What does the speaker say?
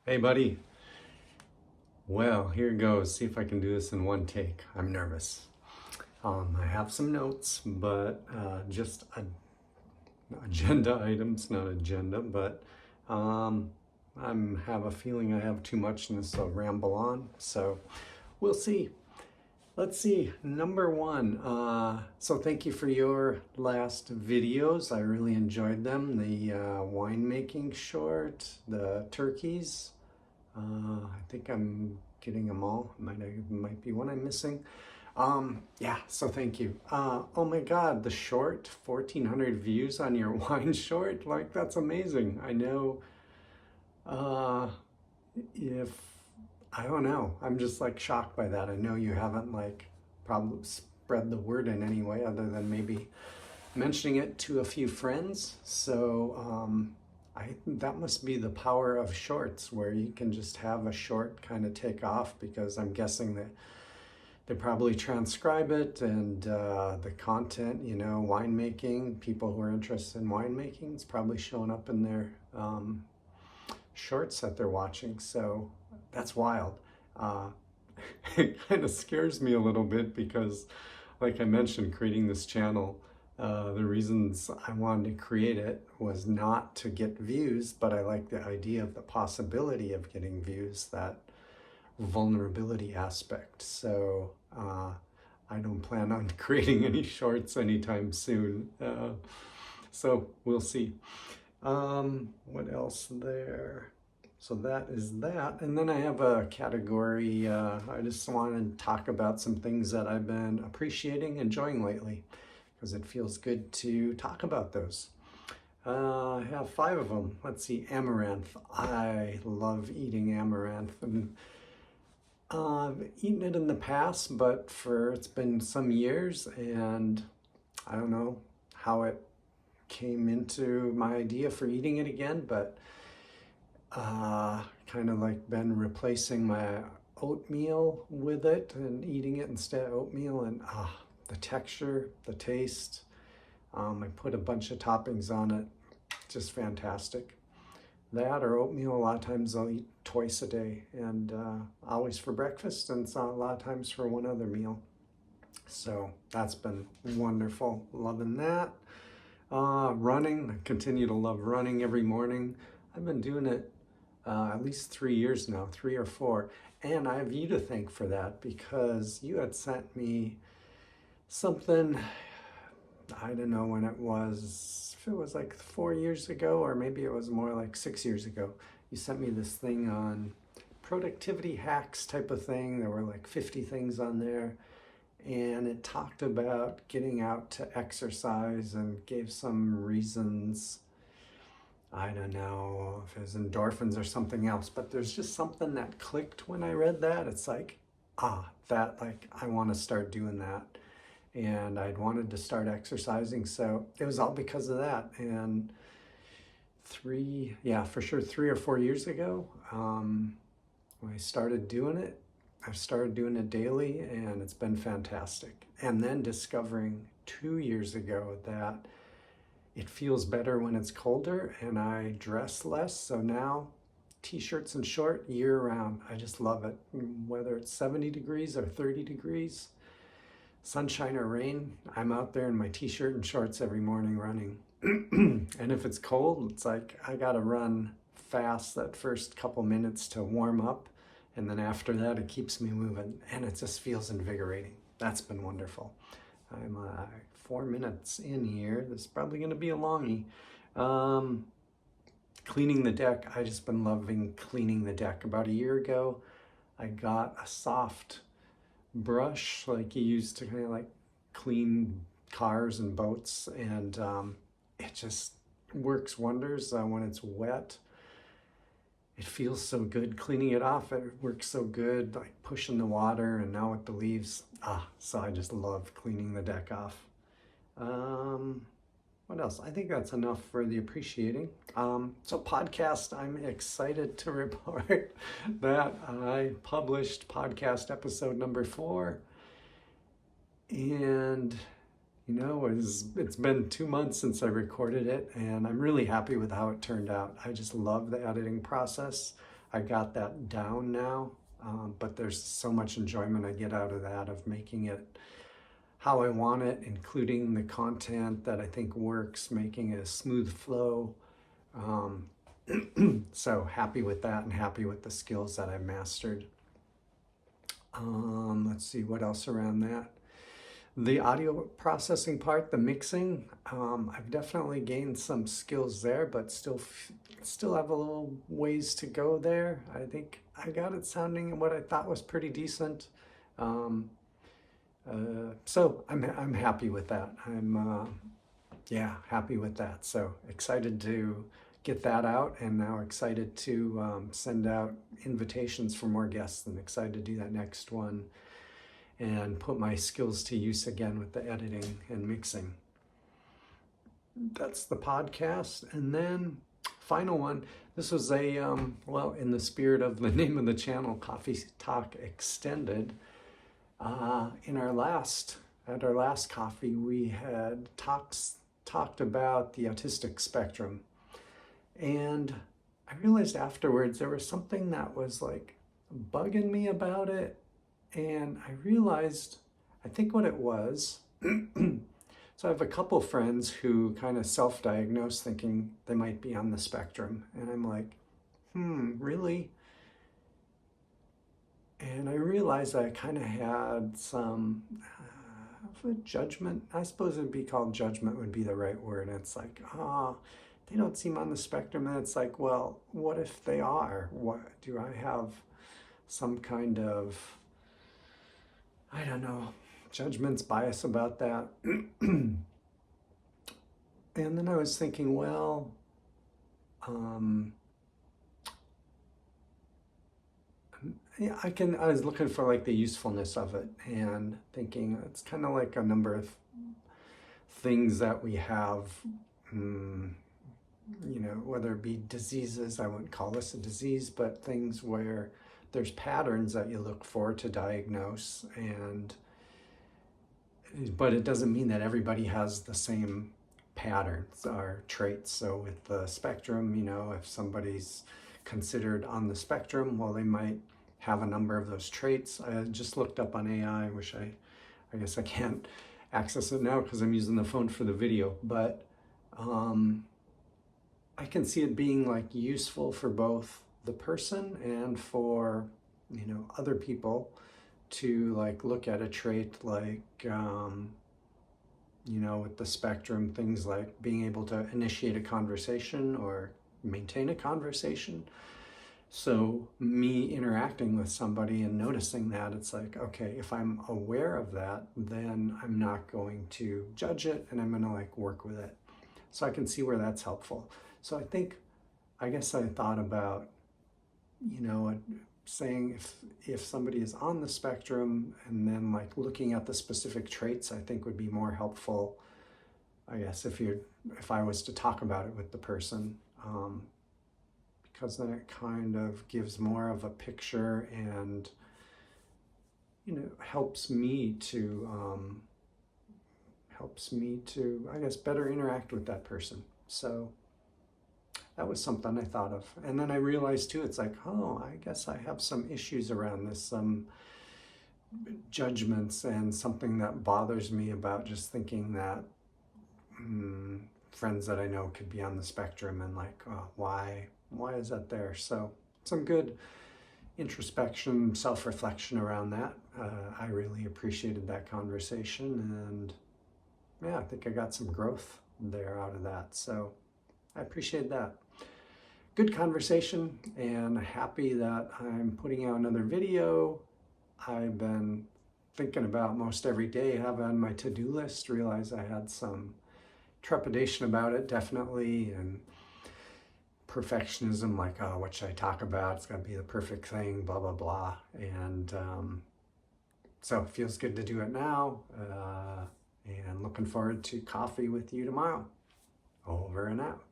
Hey, buddy. Well, here goes. See if I can do this in one take. I'm nervous. I have some notes, but just agenda items, not agenda, but um, I have a feeling I have too much and this will ramble on. So we'll see. Let's see. Number one. So thank you for your last videos. I really enjoyed them. The winemaking short, the turkeys. I think I'm getting them all. Might be one I'm missing. Yeah, so thank you. Oh my God, the short, 1,400 views on your wine short. Like, that's amazing. I know, uh, if, I don't know. I'm just like shocked by that. I know you haven't like probably spread the word in any way other than maybe mentioning it to a few friends. So, that must be the power of shorts where you can just have a short kind of take off, because I'm guessing that they probably transcribe it and the content, winemaking, people who are interested in winemaking, it's probably showing up in their shorts that they're watching. So that's wild. Uh, it kind of scares me a little bit because, like I mentioned, creating this channel, the reasons I wanted to create it was not to get views, but I like the idea of the possibility of getting views, that vulnerability aspect. So I don't plan on creating any shorts anytime soon. So we'll see. What else there? So that is that. And then I have a category. I just want to talk about some things that I've been appreciating, enjoying lately, because it feels good to talk about those. I have 5 of them. Let's see, amaranth. I love eating amaranth. And I've eaten it in the past, but it's been some years, and I don't know how it came into my idea for eating it again, but kind of like been replacing my oatmeal with it and eating it instead of oatmeal, and the texture, the taste. I put a bunch of toppings on it, just fantastic. That or oatmeal, a lot of times I'll eat twice a day, and always for breakfast, and a lot of times for one other meal. So that's been wonderful, loving that. Running, I continue to love running every morning. I've been doing it at least 3 years now, 3 or 4. And I have you to thank for that, because you had sent me something, I don't know when it was, if it was like 4 years ago, or maybe it was more like 6 years ago. You sent me this thing on productivity hacks type of thing. There were like 50 things on there. And it talked about getting out to exercise and gave some reasons. I don't know if it was endorphins or something else, but there's just something that clicked when I read that. It's like, I want to start doing that. And I'd wanted to start exercising, so it was all because of that. And for sure 3 or 4 years ago, when I started doing it, I've started doing it daily, and it's been fantastic. And then discovering 2 years ago that it feels better when it's colder and I dress less. So now t-shirts and short year round. I just love it. Whether it's 70 degrees or 30 degrees, sunshine or rain, I'm out there in my t-shirt and shorts every morning running. And if it's cold, it's like I gotta run fast that first couple minutes to warm up. And then after that, it keeps me moving, and it just feels invigorating. That's been wonderful. I'm 4 minutes in here. This is probably going to be a longie. Cleaning the deck. I just been loving cleaning the deck. About a year ago, I got a soft brush like you use to kind of like clean cars and boats, and it just works wonders when it's wet. It feels so good cleaning it off. It works so good, like pushing the water, and now with the leaves. So I just love cleaning the deck off. What else? I think that's enough for the appreciating. So podcast, I'm excited to report that I published podcast episode number 4. And it's been 2 months since I recorded it, and I'm really happy with how it turned out. I just love the editing process. I got that down now, but there's so much enjoyment I get out of that, of making it how I want it, including the content that I think works, making it a smooth flow. So happy with that and happy with the skills that I've mastered. Let's see what else around that. The audio processing part, the mixing, I've definitely gained some skills there, but still have a little ways to go there. I think I got it sounding what I thought was pretty decent. So I'm happy with that. Yeah, happy with that. So excited to get that out, and now excited to send out invitations for more guests, and excited to do that next one and put my skills to use again with the editing and mixing. That's the podcast. And then final one, this was a, well, in the spirit of the name of the channel, Coffee Talk Extended. At our last coffee, we had talked about the autistic spectrum. And I realized afterwards there was something that was like bugging me about it. And I realized, I think what it was, so I have a couple friends who kind of self-diagnose thinking they might be on the spectrum. And I'm like, really? And I realized I kind of had some judgment. I suppose it would be called judgment would be the right word. And it's like, they don't seem on the spectrum. And it's like, well, what if they are? What do I have some kind of, I don't know, judgments, bias about that? And then I was thinking, well, yeah, I was looking for like the usefulness of it and thinking it's kind of like a number of things that we have, whether it be diseases, I wouldn't call this a disease, but things where there's patterns that you look for to diagnose, but it doesn't mean that everybody has the same patterns or traits. So with the spectrum, if somebody's considered on the spectrum, well, they might have a number of those traits. I just looked up on AI. I guess I can't access it now because I'm using the phone for the video, but I can see it being like useful for both the person and for other people to like look at a trait like with the spectrum, things like being able to initiate a conversation or maintain a conversation. So me interacting with somebody and noticing that, it's like, okay, if I'm aware of that, then I'm not going to judge it and I'm going to like work with it. So I can see where that's helpful. So I guess I thought about, saying if somebody is on the spectrum and then like looking at the specific traits, I think would be more helpful, I guess, if I was to talk about it with the person, because then it kind of gives more of a picture and, helps me to, I guess, better interact with that person. So that was something I thought of. And then I realized too, it's like, I guess I have some issues around this, some judgments, and something that bothers me about just thinking that friends that I know could be on the spectrum, and like, why is that there? So some good introspection, self-reflection around that. I really appreciated that conversation, and yeah, I think I got some growth there out of that. So I appreciate that. Good conversation, and happy that I'm putting out another video. I've been thinking about most every day, have on my to-do list, realized I had some trepidation about it, definitely, and perfectionism, like, what should I talk about? It's got to be the perfect thing, blah, blah, blah. And so it feels good to do it now, and looking forward to coffee with you tomorrow. Over and out.